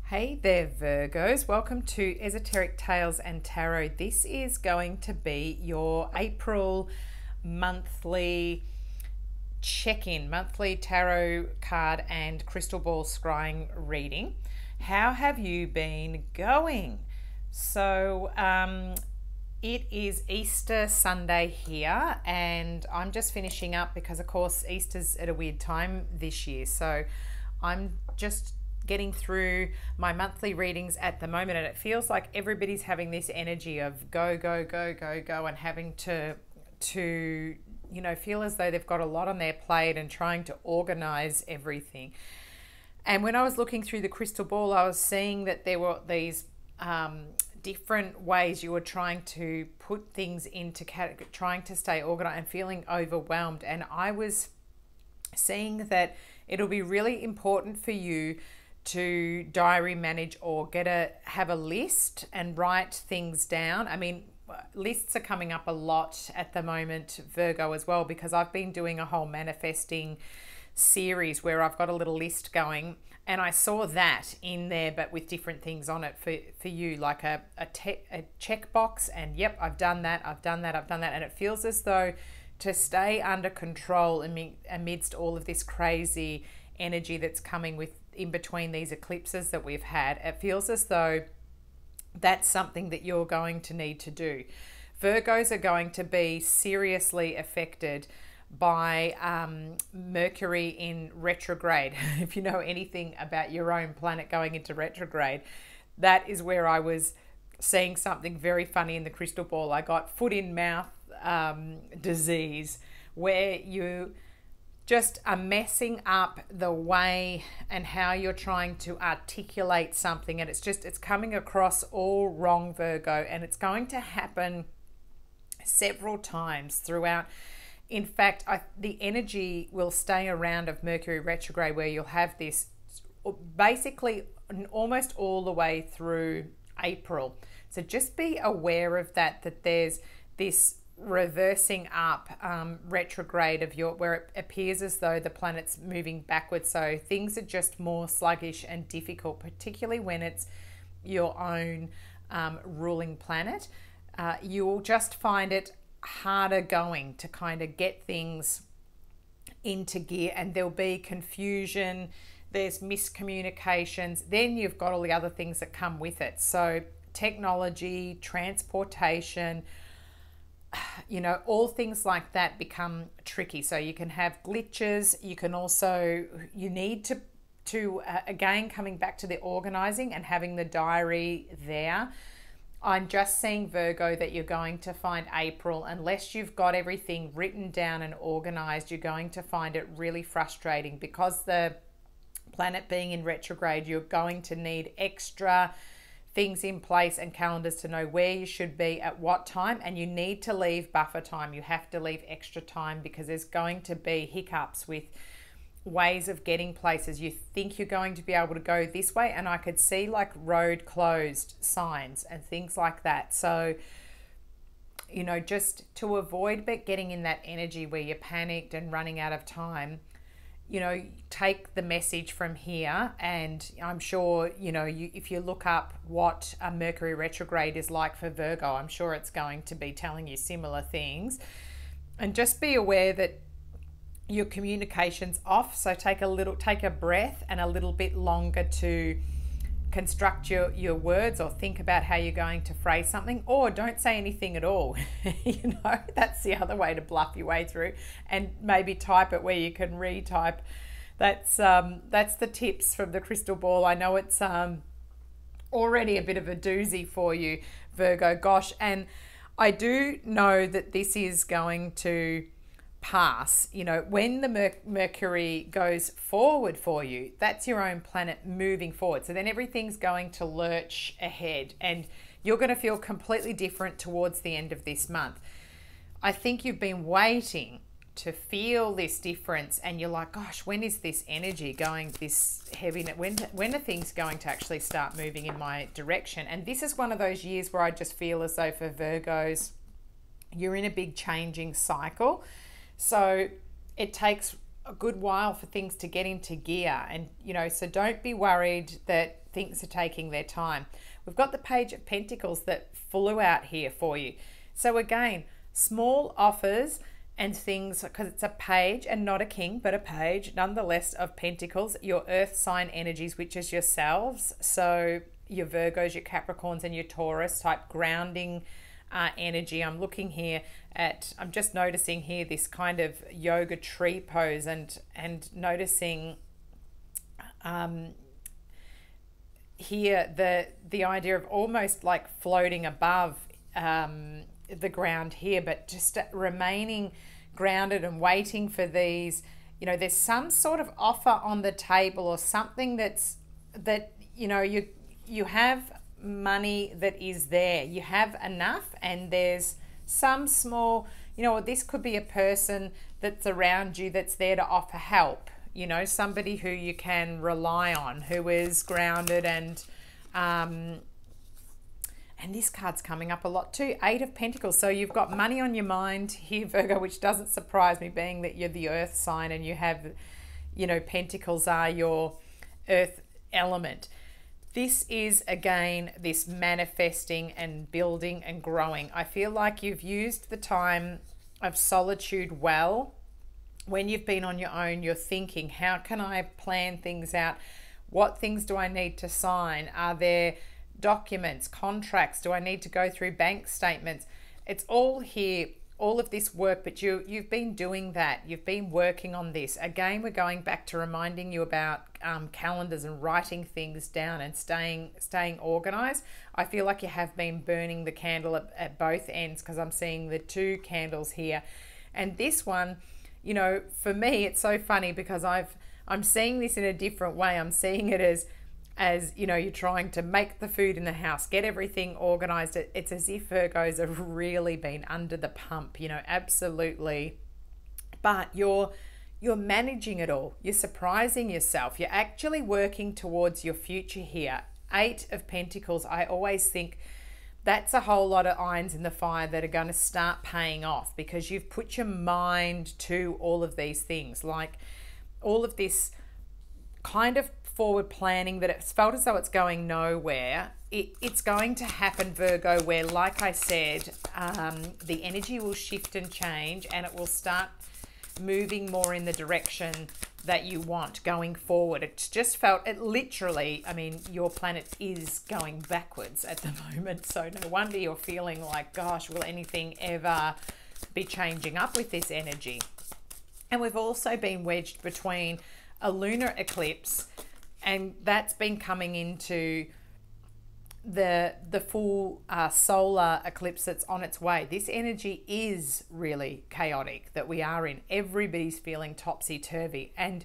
Hey there, Virgos. Welcome to Esoteric Tales and Tarot. This is going to be your April monthly check-in, monthly tarot card and crystal ball scrying reading. How have you been going? So, it is Easter Sunday here, and I'm just finishing up because, of course, Easter's at a weird time this year. So, I'm just getting through my monthly readings at the moment, and it feels like everybody's having this energy of go, go, go, go, go, and having to feel as though they've got a lot on their plate and trying to organize everything. And when I was looking through the crystal ball, I was seeing that there were these different ways you were trying to put things into category, trying to stay organized and feeling overwhelmed. And I was seeing that it'll be really important for you to diary manage or have a list and write things down. I mean, lists are coming up a lot at the moment, Virgo, as well, because I've been doing a whole manifesting series where I've got a little list going, and I saw that in there, but with different things on it for you, like a checkbox, and yep, I've done that, and it feels as though to stay under control amidst all of this crazy energy that's coming with in between these eclipses that we've had, it feels as though that's something that you're going to need to do. Virgos are going to be seriously affected by Mercury in retrograde. If you know anything about your own planet going into retrograde, that is where I was seeing something very funny in the crystal ball. I got foot in mouth disease, where you just are messing up the way and how you're trying to articulate something, and it's coming across all wrong, Virgo, and it's going to happen several times throughout. In fact, the energy will stay around of Mercury retrograde, where you'll have this basically almost all the way through April. So just be aware of that there's this reversing up retrograde of where it appears as though the planet's moving backwards. So things are just more sluggish and difficult, particularly when it's your own ruling planet. You'll just find it harder going to kind of get things into gear, and there'll be confusion, there's miscommunications, then you've got all the other things that come with it. So technology, transportation, all things like that become tricky. So you can have glitches. You need to again, coming back to the organizing and having the diary there. I'm just seeing, Virgo, that you're going to find April, unless you've got everything written down and organized, you're going to find it really frustrating, because the planet being in retrograde, you're going to need extra things in place and calendars to know where you should be at what time, and you need to leave buffer time. You have to leave extra time, because there's going to be hiccups with ways of getting places. You think you're going to be able to go this way, and I could see like road closed signs and things like that. So just to avoid getting in that energy where you're panicked and running out of time, take the message from here. And I'm sure, if you look up what a Mercury retrograde is like for Virgo, I'm sure it's going to be telling you similar things. And just be aware that your communication's off. So take a breath and a little bit longer to construct your words, or think about how you're going to phrase something, or don't say anything at all. That's the other way to bluff your way through, and maybe type it where you can retype. That's the tips from the crystal ball. I know it's already a bit of a doozy for you, Virgo. Gosh, and I do know that this is going to pass. When the Mercury goes forward for you, that's your own planet moving forward. So then everything's going to lurch ahead, and you're going to feel completely different towards the end of this month. I think you've been waiting to feel this difference, and you're like, gosh, when is this energy going this heavy? When are things going to actually start moving in my direction? And this is one of those years where I just feel as though for Virgos, you're in a big changing cycle. So it takes a good while for things to get into gear. And, so don't be worried that things are taking their time. We've got the Page of Pentacles that flew out here for you. So again, small offers and things, because it's a page and not a king, but a page nonetheless of Pentacles, your earth sign energies, which is yourselves. So your Virgos, your Capricorns, and your Taurus type grounding energy. I'm looking here at, I'm just noticing here this kind of yoga tree pose and noticing here the idea of almost like floating above the ground here, but just remaining grounded and waiting for these, there's some sort of offer on the table or something that you have money that is there, you have enough, and there's some small, this could be a person that's around you that's there to offer help, somebody who you can rely on, who is grounded. And this card's coming up a lot too, 8 of Pentacles. So you've got money on your mind here, Virgo, which doesn't surprise me, being that you're the earth sign and you have, Pentacles are your earth element. This is, again, this manifesting and building and growing. I feel like you've used the time of solitude well. When you've been on your own, you're thinking, how can I plan things out? What things do I need to sign? Are there documents, contracts? Do I need to go through bank statements? It's all here, all of this work, but you've been doing that. You've been working on this. Again, we're going back to reminding you about calendars and writing things down and staying organized. I feel like you have been burning the candle at both ends, because I'm seeing the 2 candles here. And this one, for me, it's so funny because I'm seeing this in a different way. I'm seeing it as you're trying to make the food in the house, get everything organized. It's as if Virgos have really been under the pump, absolutely. But you're managing it all. You're surprising yourself. You're actually working towards your future here. 8 of Pentacles, I always think that's a whole lot of irons in the fire that are going to start paying off, because you've put your mind to all of these things, like all of this kind of forward planning that it's felt as though it's going nowhere. It's going to happen, Virgo, where, like I said, the energy will shift and change, and it will start moving more in the direction that you want going forward. It's just felt, it literally, your planet is going backwards at the moment, so no wonder you're feeling like, gosh, will anything ever be changing up with this energy? And we've also been wedged between a lunar eclipse, and that's been coming into the full solar eclipse that's on its way. This energy is really chaotic that we are in. Everybody's feeling topsy-turvy, and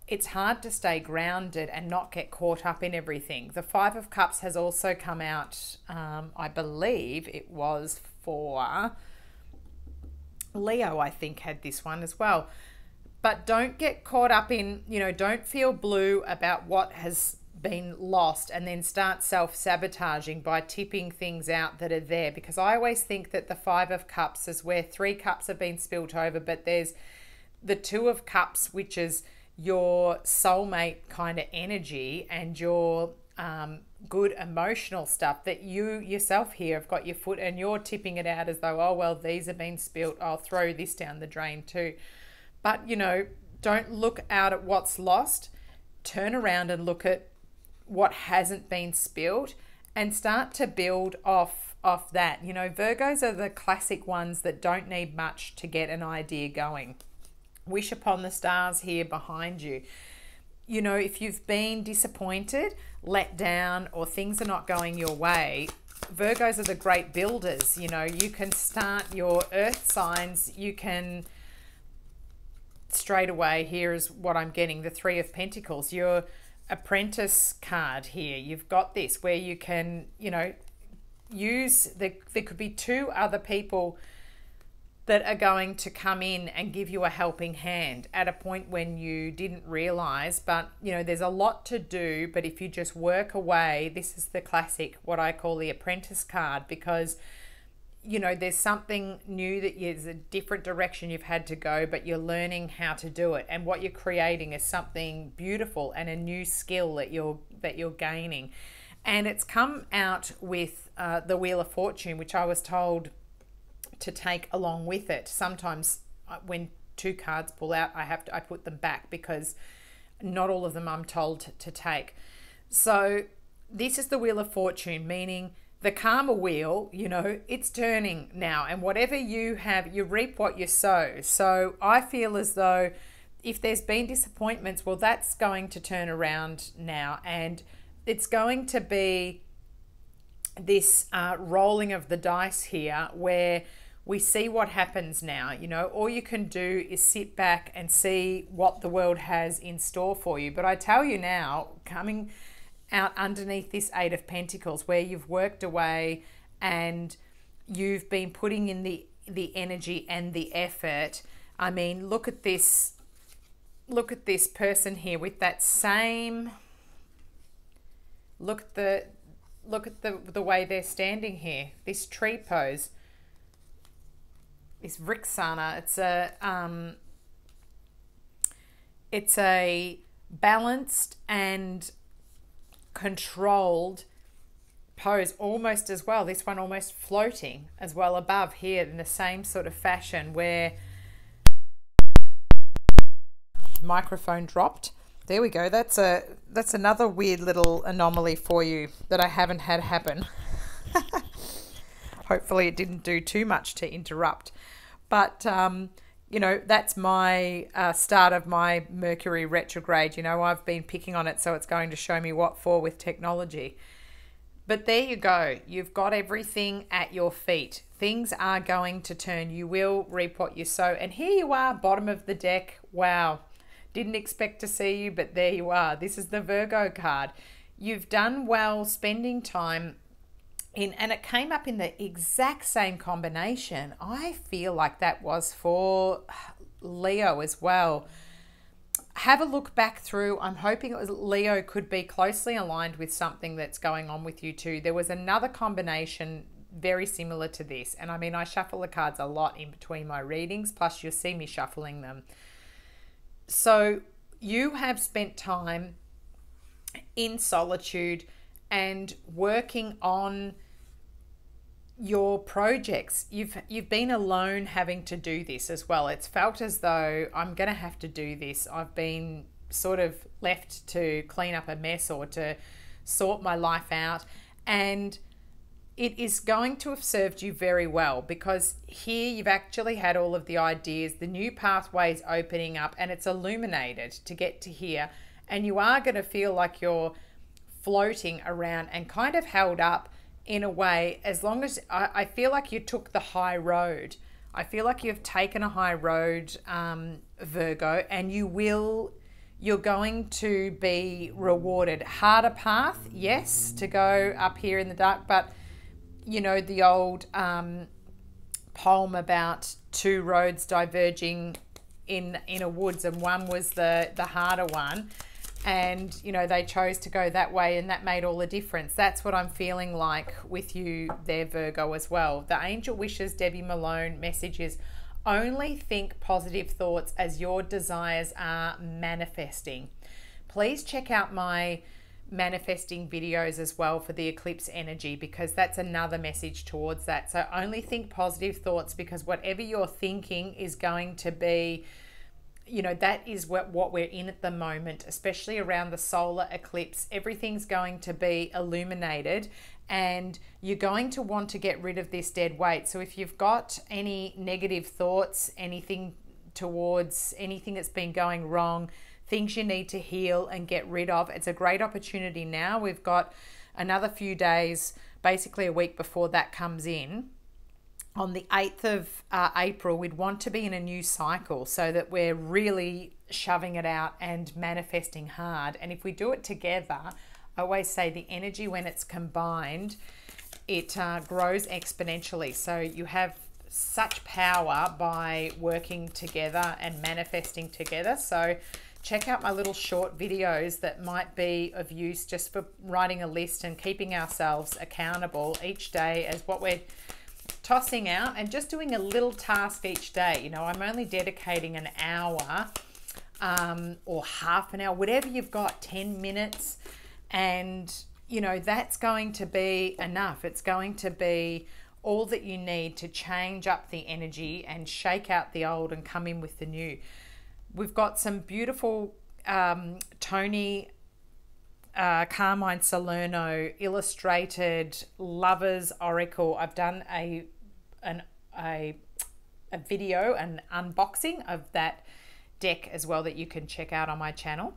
it's hard to stay grounded and not get caught up in everything. The 5 of Cups has also come out, I believe it was for Leo, I think, had this one as well. But don't get caught up in, don't feel blue about what has been lost and then start self-sabotaging by tipping things out that are there. Because I always think that the 5 of Cups is where 3 cups have been spilt over, but there's the 2 of Cups, which is your soulmate kind of energy and your good emotional stuff that you yourself here have got your foot, and you're tipping it out as though, oh, well, these have been spilt, I'll throw this down the drain too. But, don't look out at what's lost. Turn around and look at what hasn't been spilled and start to build off that. Virgos are the classic ones that don't need much to get an idea going. Wish upon the stars here behind you. If you've been disappointed, let down, or things are not going your way, Virgos are the great builders. You can start your earth signs. You can... Straight away, here is what I'm getting, the 3 of Pentacles, your apprentice card here. You've got this where you can, use, there could be 2 other people that are going to come in and give you a helping hand at a point when you didn't realize. But, there's a lot to do, but if you just work away, this is the classic, what I call the apprentice card, because you know, there's something new there's a different direction you've had to go, but you're learning how to do it. And what you're creating is something beautiful and a new skill that you're gaining. And it's come out with the Wheel of Fortune, which I was told to take along with it. Sometimes when two cards pull out, I put them back because not all of them I'm told to take. So this is the Wheel of Fortune, meaning the karma wheel, you know, it's turning now, and whatever you have, you reap what you sow. So I feel as though if there's been disappointments, well, that's going to turn around now, and it's going to be this rolling of the dice here where we see what happens now. You know, all you can do is sit back and see what the world has in store for you. But I tell you now, coming out underneath this Eight of Pentacles, where you've worked away and you've been putting in the energy and the effort. I mean, look at this person here with that same, look at the way they're standing here, this tree pose, this Vriksana. It's a balanced and controlled pose almost as well. This one almost floating as well above here in the same sort of fashion, where microphone dropped. There we go. That's another weird little anomaly for you that I haven't had happen. Hopefully it didn't do too much to interrupt. But you know, that's my start of my Mercury retrograde. You know, I've been picking on it, so it's going to show me what for with technology. But there you go. You've got everything at your feet. Things are going to turn. You will reap what you sow. And here you are, bottom of the deck. Wow. Didn't expect to see you, but there you are. This is the Virgo card. You've done well spending time and it came up in the exact same combination. I feel like that was for Leo as well. Have a look back through. I'm hoping Leo could be closely aligned with something that's going on with you too. There was another combination very similar to this. And I mean, I shuffle the cards a lot in between my readings, plus you'll see me shuffling them. So you have spent time in solitude and working on your projects. You've been alone having to do this as well. It's felt as though I'm going to have to do this. I've been sort of left to clean up a mess or to sort my life out, and it is going to have served you very well, because here you've actually had all of the ideas, the new pathways opening up, and it's illuminated to get to here, and you are going to feel like you're floating around and kind of held up in a way, as long as I feel like you took the high road. I feel like you've taken a high road, Virgo, and you're going to be rewarded. Harder path, yes, to go up here in the dark, but you know, the old poem about two roads diverging in a woods, and one was the harder one, and you know, they chose to go that way, and that made all the difference. That's what I'm feeling like with you there, Virgo, as well. The angel wishes, Debbie Malone message is, only think positive thoughts as your desires are manifesting. Please check out my manifesting videos as well for the eclipse energy, because that's another message towards that. So only think positive thoughts, because whatever you're thinking is going to be, you know, that is what we're in at the moment, especially around the solar eclipse. Everything's going to be illuminated, and you're going to want to get rid of this dead weight. So if you've got any negative thoughts, anything towards anything that's been going wrong, things you need to heal and get rid of, it's a great opportunity now. We've got another few days, basically a week before that comes in. On the 8th of April, we'd want to be in a new cycle so that we're really shoving it out and manifesting hard. And if we do it together, I always say the energy, when it's combined, it grows exponentially. So you have such power by working together and manifesting together. So check out my little short videos that might be of use, just for writing a list and keeping ourselves accountable each day as what we're tossing out and just doing a little task each day. You know, I'm only dedicating an hour or half an hour, whatever you've got, 10 minutes. And, you know, that's going to be enough. It's going to be all that you need to change up the energy and shake out the old and come in with the new. We've got some beautiful Toni Carmine Salerno illustrated lovers oracle. I've done a video, an unboxing of that deck as well that you can check out on my channel.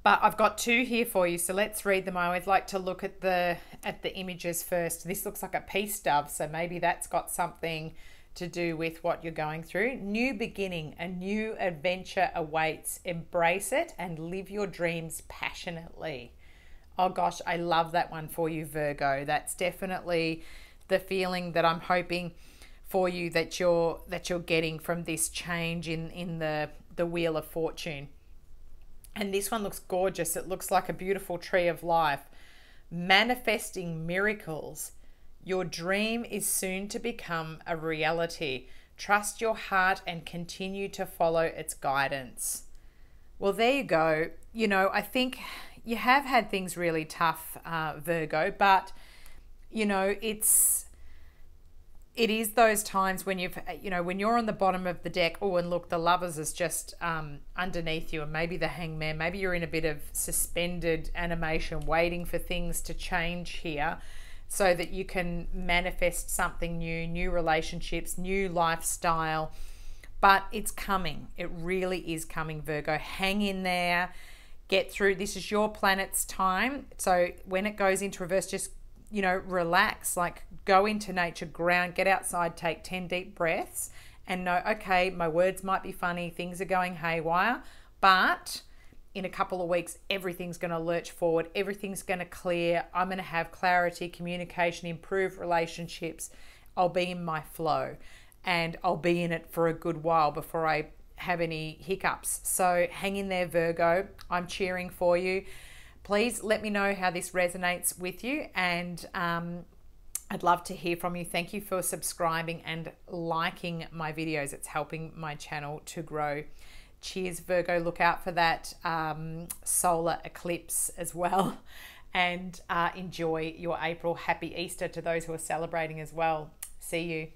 But I've got two here for you, so let's read them. I always like to look at the images first. This looks like a peace dove, so maybe that's got something to do with what you're going through. New beginning, a new adventure awaits. Embrace it and live your dreams passionately. Oh gosh, I love that one for you, Virgo. That's definitely the feeling that I'm hoping for you that you're getting from this change in the Wheel of Fortune. And this one looks gorgeous. It looks like a beautiful tree of life. Manifesting miracles. Your dream is soon to become a reality. Trust your heart and continue to follow its guidance. Well, there you go. You know, I think you have had things really tough, Virgo, but, you know, it is those times when when you're on the bottom of the deck. Oh, and look, the Lovers is just underneath you, and maybe the Hangman. Maybe you're in a bit of suspended animation, waiting for things to change here so that you can manifest something new, new relationships, new lifestyle. But it's coming. It really is coming, Virgo. Hang in there. Get through. This is your planet's time. So when it goes into reverse, just, you know, relax, like go into nature, ground, get outside, take 10 deep breaths and know, okay, my words might be funny, things are going haywire, but in a couple of weeks, everything's going to lurch forward, everything's going to clear, I'm going to have clarity, communication, improved relationships, I'll be in my flow and I'll be in it for a good while before I have any hiccups. So hang in there, Virgo. I'm cheering for you. Please let me know how this resonates with you, and I'd love to hear from you. Thank you for subscribing and liking my videos. It's helping my channel to grow. Cheers, Virgo. Look out for that solar eclipse as well, and enjoy your April. Happy Easter to those who are celebrating as well. See you.